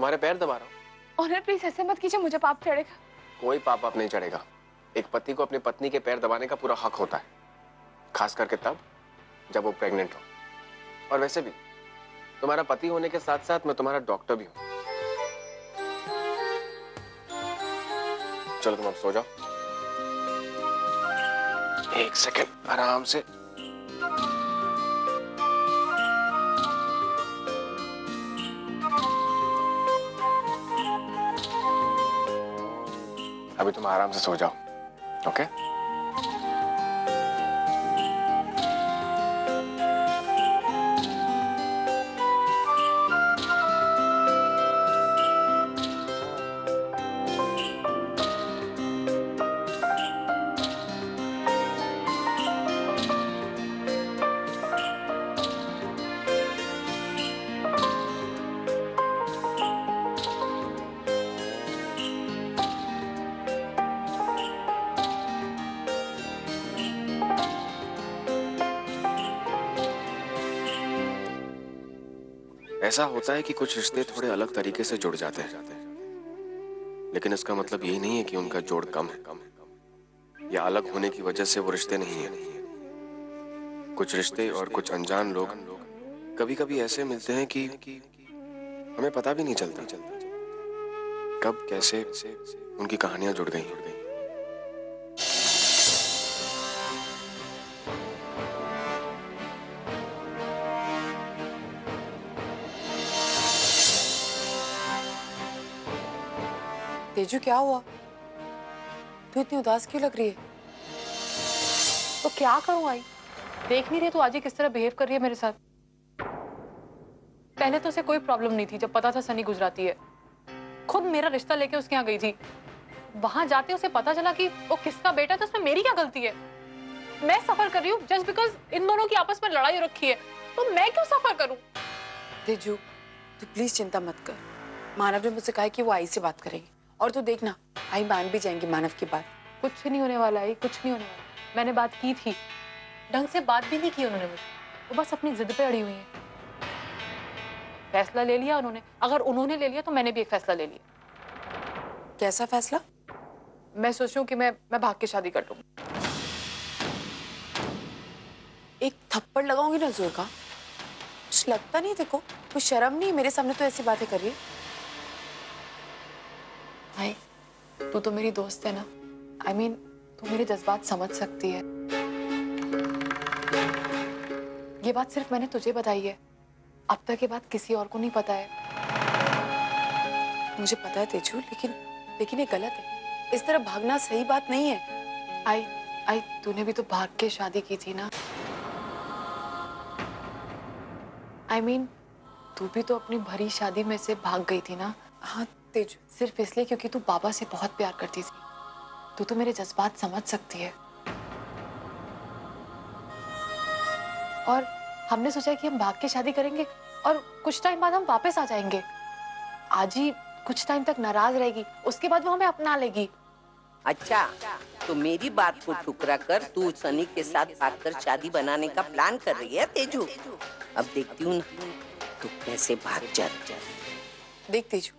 तुम्हारे पैर दबा रहा हूँ। ऑनर प्लीज ऐसे मत कीजिए, मुझे पाप चढ़ेगा। कोई पाप आप नहीं चढ़ेगा। एक पति को अपनी पत्नी के पैर दबाने का पूरा हक होता है, खास करके तब जब वो प्रेग्नेंट हो। और वैसे भी तुम्हारा पति होने के साथ साथ मैं तुम्हारा डॉक्टर भी हूं। चलो तुम अब सो जाओ। एक सेकंड आराम से। अभी तुम आराम से सो जाओ, ओके? ऐसा होता है कि कुछ रिश्ते थोड़े अलग तरीके से जुड़ जाते हैं, लेकिन इसका मतलब यही नहीं है कि उनका जोड़ कम है या अलग होने की वजह से वो रिश्ते नहीं है। कुछ रिश्ते और कुछ अनजान लोग कभी कभी ऐसे मिलते हैं कि हमें पता भी नहीं चलता कब कैसे उनकी कहानियां जुड़ गई। तेजू क्या हुआ? तू इतनी उदास क्यों लग रही है? तो क्या करूं आई? देख नहीं रही तू आज ही किस तरह बिहेव कर रही है मेरे साथ। पहले तो उसे कोई प्रॉब्लम नहीं थी जब पता था सनी गुजराती है। खुद मेरा रिश्ता लेके उसके यहाँ गई थी। वहां जाते उसे पता चला कि वो किसका बेटा है, तो उसमें मेरी क्या गलती है? मैं सफर कर रही हूँ जस्ट बिकॉज इन दोनों की आपस में लड़ाई हो रखी है, तो मैं क्यों सफर करूं? तेजू तू प्लीज चिंता मत कर। मानव ने मुझसे कहा कि वो आई से बात करेंगे, और तू देखना आई मान भी जाएंगी मानव की बात। कुछ नहीं होने वाला है, कुछ नहीं होने वाला। मैंने बात की थी, ढंग से बात भी नहीं की उन्होंने मुझे। वो बस अपनी जिद पे अड़ी हुई है। फैसला ले लिया उन्होंने, अगर उन्होंने ले लिया तो मैंने भी एक फैसला ले लिया। कैसा फैसला? मैं सोच रही हूँ कि मैं भाग के शादी कर लूंगी। एक थप्पड़ लगाऊंगी ना जोर का। कुछ लगता नहीं देखो, कुछ शर्म नहीं मेरे सामने तो ऐसी बातें कर रही है। भाई तू तो मेरी दोस्त है ना, I mean, तू मेरे जज्बात समझ सकती है। ये बात सिर्फ मैंने तुझे बताई है, अब तक ये बात किसी और को नहीं पता है। मुझे पता है तेजू, लेकिन ये गलत है। इस तरह भागना सही बात नहीं है। आई तूने भी तो भाग के शादी की थी ना। I mean, तू भी तो अपनी भरी शादी में से भाग गई थी ना। हाँ तेजू, सिर्फ इसलिए क्योंकि तू बाबा से बहुत प्यार करती थी। तू तो मेरे जज्बात समझ सकती है। और हमने सोचा कि हम भाग के शादी करेंगे और कुछ टाइम बाद हम वापस आ जाएंगे। आज ही कुछ टाइम तक नाराज रहेगी, उसके बाद वो हमें अपना लेगी। अच्छा, तो मेरी बात को ठुकरा कर तू सनी के साथ भागकर शादी बनाने का प्लान कर रही है तेजू? अब देखती हूँ ना तू कैसे भाग जाती। देख तेजू,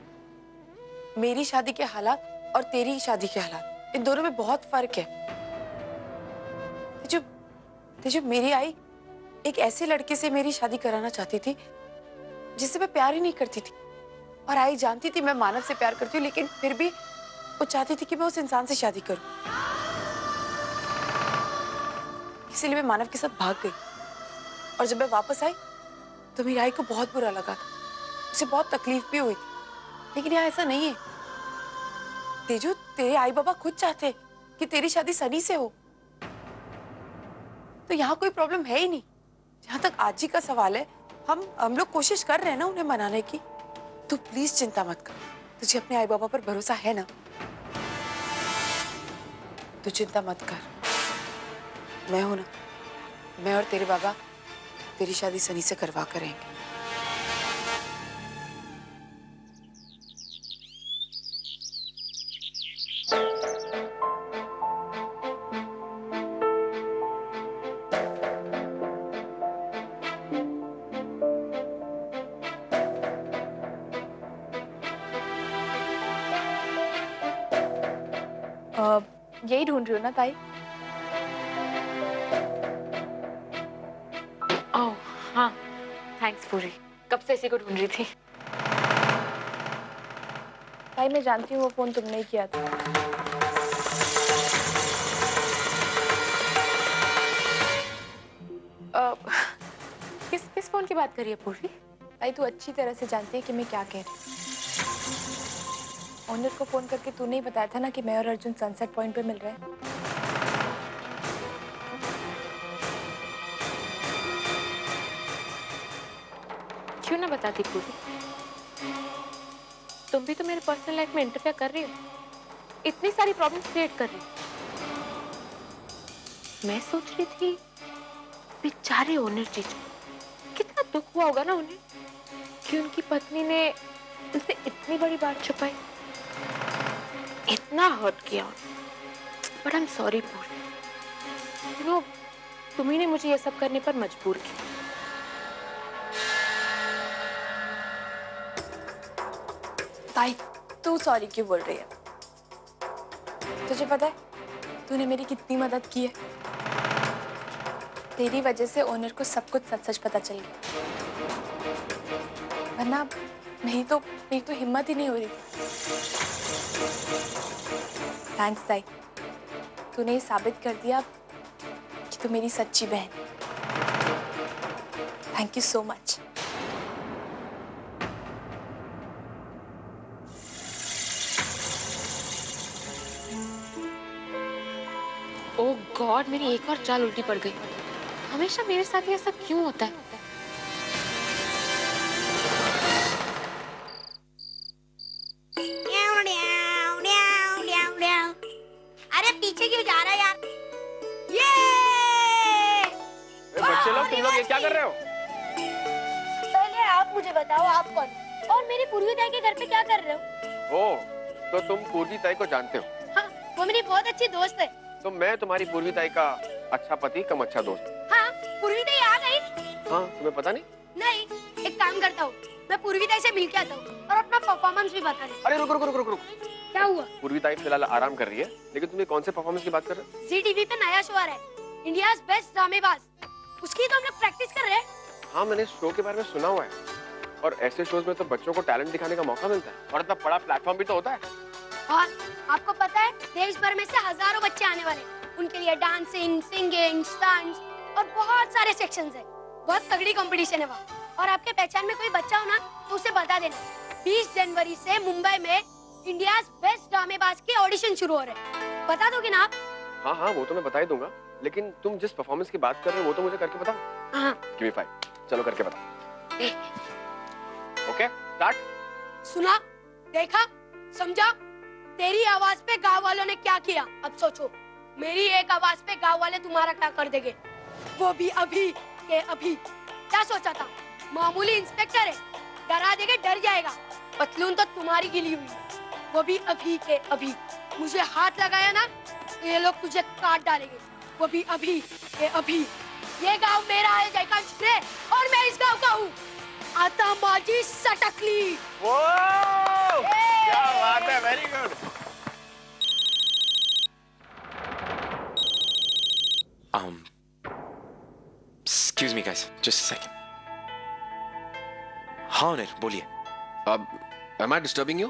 मेरी शादी के हालात और तेरी शादी के हालात, इन दोनों में बहुत फर्क है। तेजू मेरी आई एक ऐसे लड़के से मेरी शादी कराना चाहती थी जिससे मैं प्यार ही नहीं करती थी, और आई जानती थी मैं मानव से प्यार करती हूँ, लेकिन फिर भी वो चाहती थी कि मैं उस इंसान से शादी करूं। इसीलिए मैं मानव के साथ भाग गई, और जब मैं वापस आई तो मेरी आई को बहुत बुरा लगा था, उसे बहुत तकलीफ भी हुई थी। लेकिन यहाँ ऐसा नहीं है तेजू, तेरे आई बाबा खुद चाहते कि तेरी शादी सनी से हो, तो यहाँ कोई प्रॉब्लम है ही नहीं। जहां तक आज ही का सवाल है, हम लोग कोशिश कर रहे हैं ना उन्हें मनाने की। तू प्लीज चिंता मत कर, तुझे अपने आई बाबा पर भरोसा है ना? तू चिंता मत कर, मैं हूं ना। मैं और तेरे बाबा तेरी शादी सनी से करवा करेंगे। यही ढूंढ रही हो ना ताई? ओह हाँ, थैंक्स पूरी। कब से इसी को ढूंढ रही थी। ताई मैं जानती हूँ वो फोन तुमने ही किया था। किस फोन की बात कर रही है पूरी? ताई तू अच्छी तरह से जानती है कि मैं क्या कह रही हूँ। ओनर को फोन करके तूने ही बताया था ना कि मैं और अर्जुन सनसेट पॉइंट पे मिल रहे हैं। क्यों ना बताती पूरी? तुम भी तो मेरे पर्सनल लाइफ में इंटरफेयर कर रही हो, इतनी सारी प्रॉब्लम्स क्रिएट कर रही हो। मैं सोच रही थी बेचारे ओनर जीजू, कितना दुख हुआ होगा ना उन्हें कि उनकी पत्नी ने उनसे इतनी बड़ी बात छुपाई, इतना हर्ट किया। बट आई एम सॉरी पूरी, यू नो तुम्ही ने मुझे ये सब करने पर मजबूर किया। ताई तू सॉरी क्यों बोल रही है? तुझे पता है तूने मेरी कितनी मदद की है? तेरी वजह से ओनर को सब कुछ सच सच पता चल गया, वरना मेरी तो हिम्मत ही नहीं हो रही थी। थैंक्स ताई, तूने ये साबित कर दिया कि तू मेरी सच्ची बहन। Thank you so much. Oh God, मेरी एक और चाल उल्टी पड़ गई। हमेशा मेरे साथ ही ऐसा क्यों होता है? अरे पीछे क्यों जा रहा है यार? ये बच्चे लोग, तुम लोग ये क्या कर रहे हो? पहले आप मुझे बताओ, आप कौन और मेरी पूर्वी ताई के घर पे क्या कर रहे हो? ओ, तो तुम पूर्वी ताई को जानते हो? हाँ, वो मेरी बहुत अच्छी दोस्त है। तो मैं तुम्हारी पूर्वी ताई का अच्छा पति कम अच्छा दोस्त। हाँ, पूर्वी ताई आ गई? हाँ, तुम्हें पता नहीं? नहीं, एक काम करता हूँ, मैं पूर्वी ताई से मिल के आता हूँ और अपना परफॉर्मेंस भी बता दे। अरे रुक रुक रुक रुक रुक। क्या हुआ? पूर्वी ताई फिलहाल आराम कर रही है, लेकिन तुम्हें कौन से परफॉर्मेंस की बात कर रहे हो? जी टीवी पे नया शो आ रहा है, इंडियाज बेस्ट ड्रामेबाज। उसकी तो हम लोग प्रैक्टिस कर रहे हैं। हाँ, मैंने शो के बारे में सुना हुआ है। और ऐसे शोज में तो बच्चों को टैलेंट दिखाने का मौका मिलता है, और इतना बड़ा प्लेटफॉर्म भी तो होता है। और आपको पता है, देश भर में से हजारों बच्चे आने वाले, उनके लिए डांसिंग, सिंगिंग, स्टंट्स और बहुत सारे सेक्शंस है। बहुत तगड़ी कंपटीशन है वहाँ। और आपके पहचान में कोई बच्चा हो ना, तो उसे बता देना 20 जनवरी से मुंबई में इंडियाज बेस्ट ड्रामेबाज के ऑडिशन शुरू हो रहे हैं। बता दोगे ना आप? हाँ हाँ, वो तो मैं बता ही दूंगा, लेकिन तुम जिस परफॉर्मेंस की बात कर रहे हो वो तो मुझे करके बताओ। हाँ। गिव मी 5, चलो करके बताओ। Okay, start. सुना, देखा, समझा? तेरी आवाज पे गांव वालों ने क्या किया, अब सोचो। मेरी एक आवाज पे गांव वाले तुम्हारा क्या कर देंगे, वो भी अभी के अभी। क्या सोचा था, मामूली इंस्पेक्टर है, डरा देंगे डर जाएगा। पतलून तो तुम्हारी गिली हुई है, वो भी अभी के अभी। मुझे हाथ लगाया ना, तो ये लोग तुझे काट डालेंगे, वो भी अभी के अभी। ये गांव मेरा है जयकांत रे, और मैं इस गांव का हूँ। आता माजी सटकली। क्या बात है, very good. Excuse me guys, just a second. हाँ अनिल, बोलिए। अब am I disturbing you?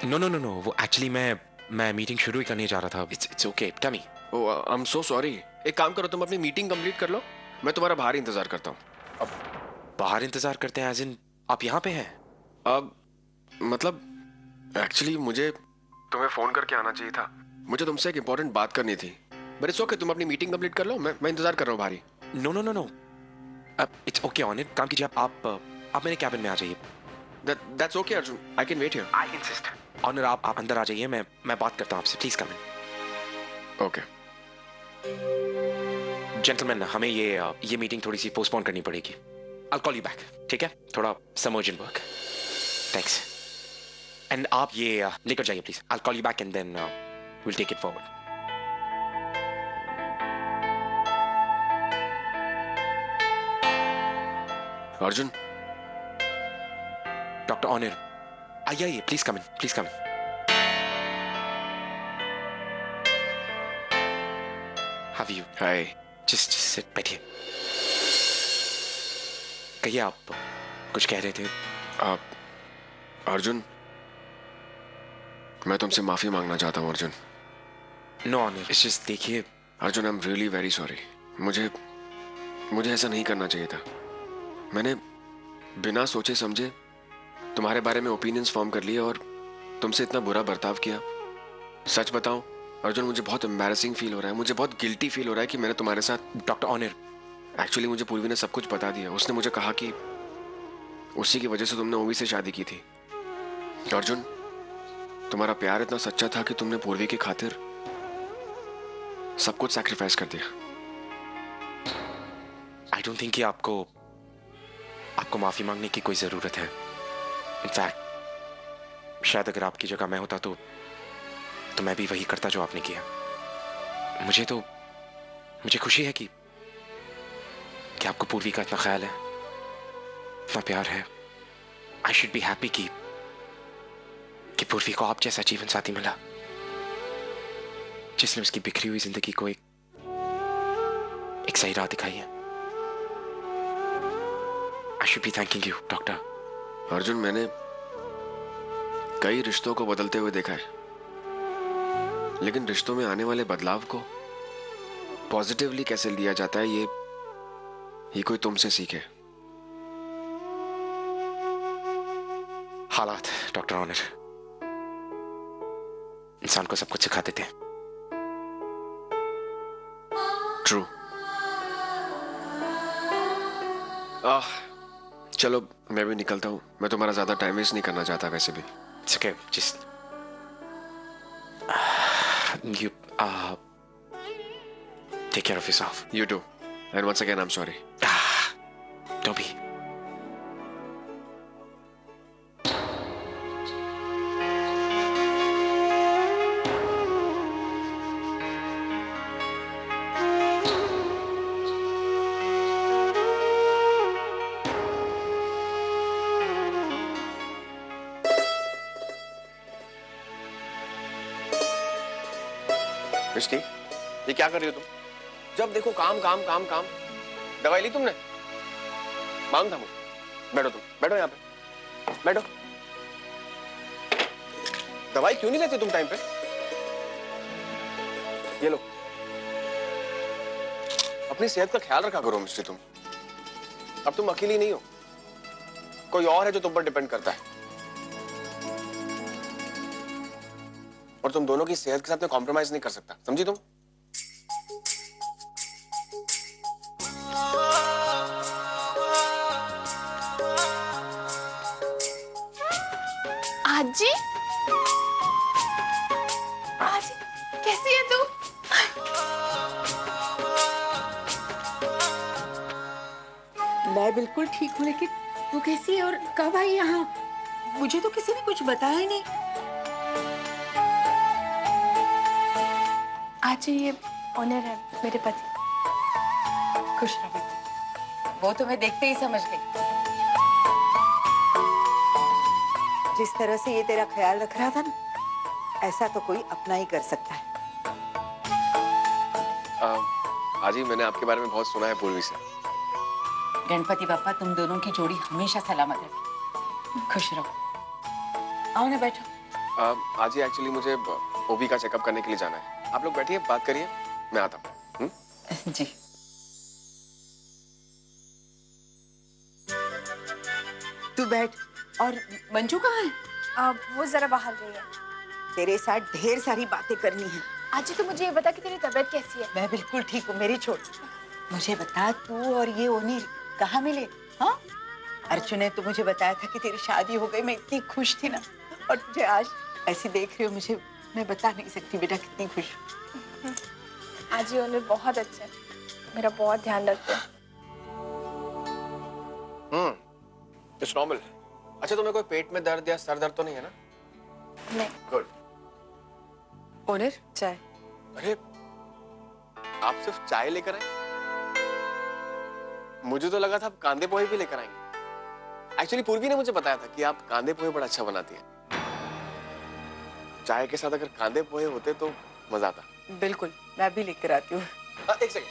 No, वो एक्चुअली मैं मीटिंग शुरू ही करने जा रहा था। It's okay, tell me. Oh, I'm so sorry. एक काम करो, तुम अपनी मीटिंग कंप्लीट कर लो, मैं तुम्हारा बाहर इंतजार करता हूँ। अब बाहर इंतजार करते हैं, as in आप यहाँ पे हैं? अब मतलब एक्चुअली मुझे तुम्हें फोन करके आना चाहिए था, मुझे तुमसे एक इम्पोर्टेंट बात करनी थी। बट इट्स ओके, तुम अपनी मीटिंग कंप्लीट कर लो, मैं इंतजार कर रहा हूँ बाहर ही। No, इट्स ओके अनिल, काम कीजिए, आप मेरे कैबिन में आ जाइए। That's okay Arjun, I can wait here. I insist. Honour आप अंदर आ जाइए, मैं बात करता हूँ आपसे, please come in. Okay. Gentleman, हमें ये मीटिंग थोड़ी सी पोस्टपोन करनी पड़ेगी। I'll call you back, ठीक है? थोड़ा some urgent work. Thanks. And आप ये लेकर जाइए please. I'll call you back and then we'll take it forward. Arjun, doctor honour, आइए please come in, please come in. Have you? Hi. Just sit, बैठिए। कहिए, आप कुछ कह रहे थे? अर्जुन, मैं तुमसे माफी मांगना चाहता हूँ Arjun. No, Anir, it's just देखिए। Arjun, I am really very sorry. मुझे ऐसा नहीं करना चाहिए था। मैंने बिना सोचे समझे तुम्हारे बारे में ओपिनियंस फॉर्म कर लिए और तुमसे इतना बुरा बर्ताव किया। सच बताऊं अर्जुन, मुझे बहुत एम्बैरेसिंग फील हो रहा है। मुझे बहुत गिल्टी फील हो रहा है कि मैंने तुम्हारे साथ। डॉक्टर ऑनर, एक्चुअली मुझे पूर्वी ने सब कुछ बता दिया। उसने मुझे कहा कि उसी की वजह से तुमने ओवी से शादी की थी। अर्जुन, तुम्हारा प्यार इतना सच्चा था कि तुमने पूर्वी की खातिर सब कुछ सैक्रिफाइस कर दिया। आई डोंट थिंक कि आपको माफी मांगने की कोई जरूरत है। इनफैक्ट शायद अगर आपकी जगह मैं होता तो मैं भी वही करता जो आपने किया। मुझे खुशी है कि आपको पूर्वी का इतना ख्याल है, इतना प्यार है। आई शुड बी हैप्पी कि पूर्वी को आप जैसा जीवन साथी मिला, जिसने उसकी बिखरी हुई जिंदगी को एक सही राह दिखाई है। I should be thanking you doctor. Arjun, मैंने कई रिश्तों को बदलते हुए देखा है, लेकिन रिश्तों में आने वाले बदलाव को पॉजिटिवली कैसे लिया जाता है ये कोई तुमसे सीखे। हालात डॉक्टर ऑनर इंसान को सब कुछ सिखा देते हैं। ट्रू। चलो मैं भी निकलता हूँ। मैं तुम्हारा ज्यादा टाइम वेस्ट नहीं करना चाहता वैसे भी। It's okay, just you take care of yourself. You too. And once again, I'm sorry. Don't be. मिस्टी, ये क्या कर रही हो तुम? जब देखो काम काम काम काम। दवाई ली तुमने? मांग था मुझे। बैठो तुम, बैठो यहाँ पे, बैठो। दवाई क्यों नहीं लेते तुम टाइम पे? ये लो। अपनी सेहत का ख्याल रखा करो मिस्टी तुम। अब तुम अकेली नहीं हो, कोई और है जो तुम पर डिपेंड करता है। और तुम दोनों की सेहत के साथ में कॉम्प्रोमाइज नहीं कर सकता, समझी तुम? आजी, आजी कैसी है तू? मैं बिल्कुल ठीक हूँ, लेकिन तू कैसी है और कब आई यहाँ? मुझे तो किसी ने कुछ बताया ही नहीं। आजी, ये ऑनर है, मेरे पति। खुश रहो बेटी, वो तुम्हें देखते ही समझ गई। जिस तरह से ये तेरा ख्याल रख रहा था ना, ऐसा तो कोई अपना ही कर सकता है। आजी, मैंने आपके बारे में बहुत सुना है पूर्वी से। गणपति बापा तुम दोनों की जोड़ी हमेशा सलामत रहे। खुश रहो। आओ ना, बैठो। आजी, एक्चुअली मुझे ओवी का चेकअप करने के लिए जाना है। आप लोग बैठिए, बात करिए, मैं आता हूँ। जी। तू बैठ। और मंजू कहाँ है? वो जरा बाहर गई है। तेरे साथ ढेर सारी बातें करनी है। आजी, तो मुझे ये बता कि तेरी तबीयत कैसी है? मैं बिल्कुल ठीक हूँ, मेरी छोड़। मुझे बता, तू और ये ओनी कहाँ मिले? हाँ, अर्जुन ने तो मुझे बताया था कि तेरी शादी हो गई। मैं इतनी खुश थी ना, और तुझे आज ऐसी देख रही हो, मुझे मैं बता नहीं सकती बेटा कितनी खुश। आजी, ओनर बहुत अच्छे हैं, मेरा बहुत ध्यान रखते हैं। It's normal. अच्छा, तुम्हें कोई पेट में दर्द या सर दर्द तो नहीं है ना? नहीं। गुड। ओनर, चाय। अरे, आप सिर्फ चाय लेकर आए? मुझे तो लगा था आप कांदे पोहे भी लेकर आएंगे। एक्चुअली पूर्वी ने मुझे बताया था कि आप कांदे पोहे बड़ा अच्छा बनाती हैं। चाय के साथ अगर कांदे पोहे होते तो मजा आता। बिल्कुल, मैं भी लेकर आती हूँ। एक सेकंड,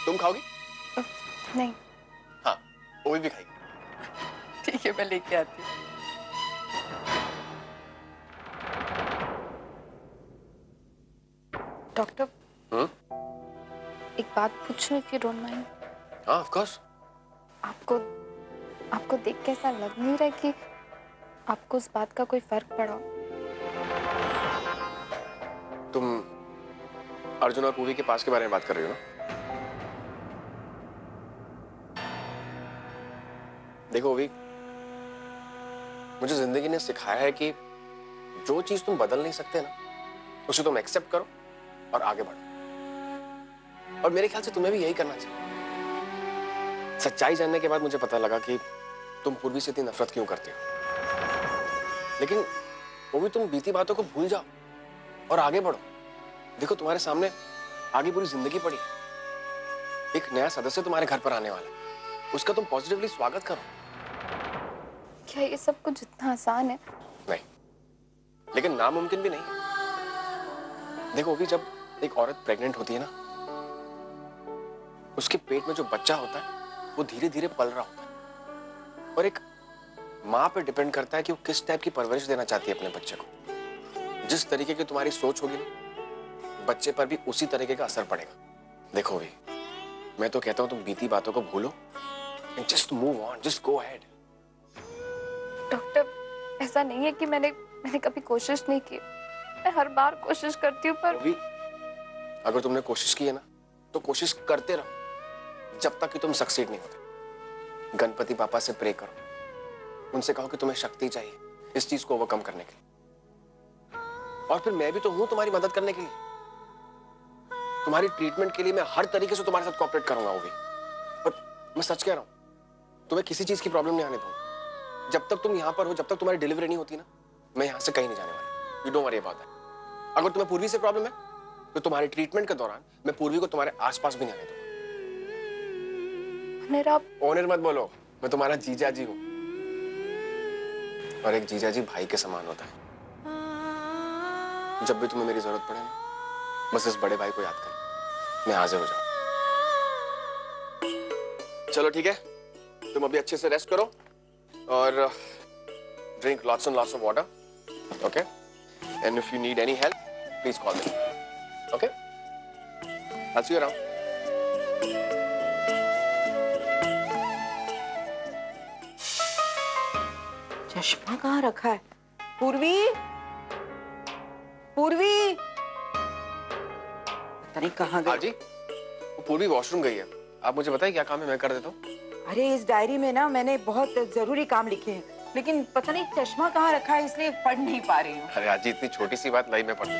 तुम खाओगी? नहीं। हाँ, वो भी खाएगी। ठीक है, मैं लेके आती हूँ। डॉक्टर, एक बात पूछूं इफ यू डोंट माइंड? हाँ, ऑफ कोर्स। आपको देख के ऐसा लग नहीं रहा कि आपको उस बात का कोई फर्क पड़ा? तुम अर्जुन और पूवी के पास के बारे में बात कर रही हो ना? देखो ओवी, मुझे जिंदगी ने सिखाया है कि जो चीज तुम बदल नहीं सकते ना, उसे तुम एक्सेप्ट करो और आगे बढ़ो। और मेरे ख्याल से तुम्हें भी यही करना चाहिए। सच्चाई जानने के बाद मुझे पता लगा कि तुम पूर्वी से इतनी नफरत क्यों करती हो। लेकिन वो भी तुम बीती बातों को भूल जाओ और आगे बढ़ो। देखो तुम्हारे सामने आगे पूरी जिंदगी पड़ी है। एक नया सदस्य तुम्हारे घर पर आने वाला है, उसका तुम पॉजिटिवली स्वागत करो। क्या ये सब कुछ इतना आसान है? नहीं, लेकिन नामुमकिन भी नहीं है। देखो अभी जब एक औरत प्रेग्नेंट होती है ना, उसके पेट में जो बच्चा होता है वो धीरे धीरे पल रहा होता है, और एक माँ पे डिपेंड करता है कि वो किस टाइप की परवरिश देना चाहती है अपने बच्चे को। जिस तरीके की तुम्हारी सोच होगी ना, बच्चे पर भी उसी तरीके का असर पड़ेगा। देखो भी, मैं तो कहता हूं तुम बीती बातों को भूलो and just move on, just go ahead. Doctor, ऐसा नहीं है कि मैंने कभी कोशिश नहीं की। मैं हर बार कोशिश करती हूँ, पर भी अगर तुमने कोशिश की है ना, तो कोशिश करते रहो जब तक कि तुम सक्सीड नहीं होते। गणपति पापा से प्रे करो, उनसे कहो कि तुम्हें शक्ति चाहिए इस चीज को ओवरकम करने के लिए। और फिर मैं भी तो हूं तुम्हारी मदद करने के लिए। तुम्हारी ट्रीटमेंट के लिए मैं हर तरीके से तुम्हारे साथ कोऑपरेट करूंगा। वो भी, और मैं सच कह रहा हूं, तुम्हें किसी चीज की प्रॉब्लम नहीं आने दूंगा। जब तक तुम यहां पर हो, जब तक तुम्हारी डिलीवरी नहीं होती ना, मैं यहां से कहीं नहीं जाने वाला। You don't worry about that. अगर तुम्हें पूर्वी से प्रॉब्लम है तो तुम्हारी ट्रीटमेंट के दौरान मैं पूर्वी को तुम्हारे आसपास भी नहीं आने दूंगा। ऑनर मत बोलो, मैं तुम्हारा जीजा जी हूं, और एक जीजा जी भाई के समान होता है। जब भी तुम्हें मेरी जरूरत पड़े ना, बस इस बड़े भाई को याद कर, मैं हाजिर हो जाऊं। चलो ठीक है, तुम अभी अच्छे से रेस्ट करो और drink lots and lots of water, okay? And if you need any help please call me, okay? I'll see you around. चश्मा कहाँ रखा है? पूर्वी, पूर्वी, पता नहीं कहाँ गई। हाँ जी, वो पूर्वी वॉशरूम गई है। आप मुझे बताइए क्या काम है, मैं कर देता हूँ। अरे इस डायरी में ना मैंने बहुत जरूरी काम लिखे हैं, लेकिन पता नहीं चश्मा कहाँ रखा है, इसलिए पढ़ नहीं पा रही हूँ। अरे आजी, इतनी छोटी सी बात लाई मैं पढ़ दूँ।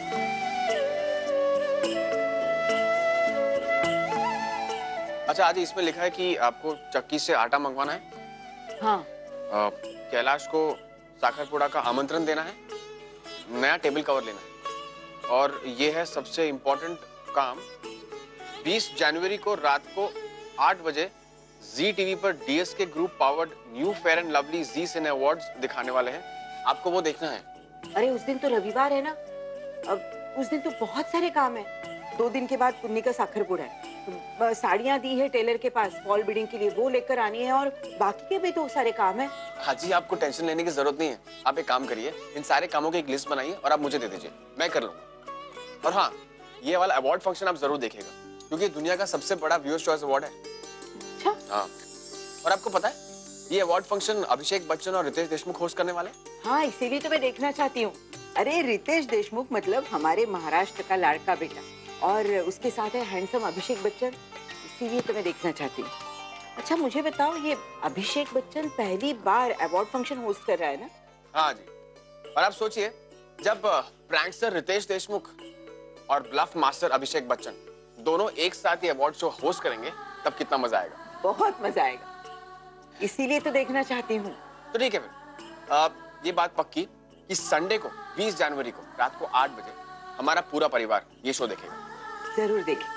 अच्छा आजी, इसमें लिखा है कि आपको चक्की से आटा मंगवाना है। हाँ। कैलाश को साखरपुड़ा का आमंत्रण देना है, नया टेबल कवर लेना है, और ये है सबसे इम्पोर्टेंट काम, 20 जनवरी को रात को 8 बजे जी टीवी पर DSK group powered new fair and lovely Zee cine awards दिखाने वाले हैं, आपको वो देखना है। अरे उस दिन तो रविवार है ना, अब उस दिन तो बहुत सारे काम है। 2 दिन के बाद पुन्नी का साखरपुड़ा है, साड़ियाँ दी है टेलर के पास फॉल बीडिंग के लिए, वो लेकर आनी है, और बाकी के भी तो सारे काम है। हाँ जी, आपको टेंशन लेने की जरूरत नहीं है। आप एक काम करिए, इन सारे कामों की एक लिस्ट बनाइए और आप मुझे दे दीजिए, मैं कर लूंगा। और हाँ, ये वाला अवार्ड फंक्शन आप जरूर देखिएगा, क्योंकि दुनिया का सबसे बड़ा व्यूअर्स चॉइस अवार्ड है। अच्छा? हाँ, और आपको पता है ये अवार्ड फंक्शन अभिषेक बच्चन और रितेश देशमुख होस्ट करने वाले। हाँ, इसीलिए तो मैं देखना चाहती हूँ। अरे रितेश देशमुख मतलब हमारे महाराष्ट्र का लाड़का बेटा, और उसके साथ है हैंडसम अभिषेक बच्चन, इसीलिए तो मैं देखना चाहती हूँ। अच्छा मुझे बताओ, ये अभिषेक बच्चन पहली बार अवार्ड फंक्शन होस्ट कर रहा है ना? हाँ जी, और आप सोचिए जब प्रैंकस्टर रितेश देशमुख और ब्लफ मास्टर अभिषेक बच्चन दोनों एक साथ ये अवार्ड शो होस्ट करेंगे, तब कितना मजा आएगा। बहुत मजा आएगा, इसीलिए तो देखना चाहती हूँ। तो ठीक है फिर, ये बात पक्की कि संडे को 20 जनवरी को रात को 8 बजे हमारा पूरा परिवार ये शो देखेगा। जरूर देखें।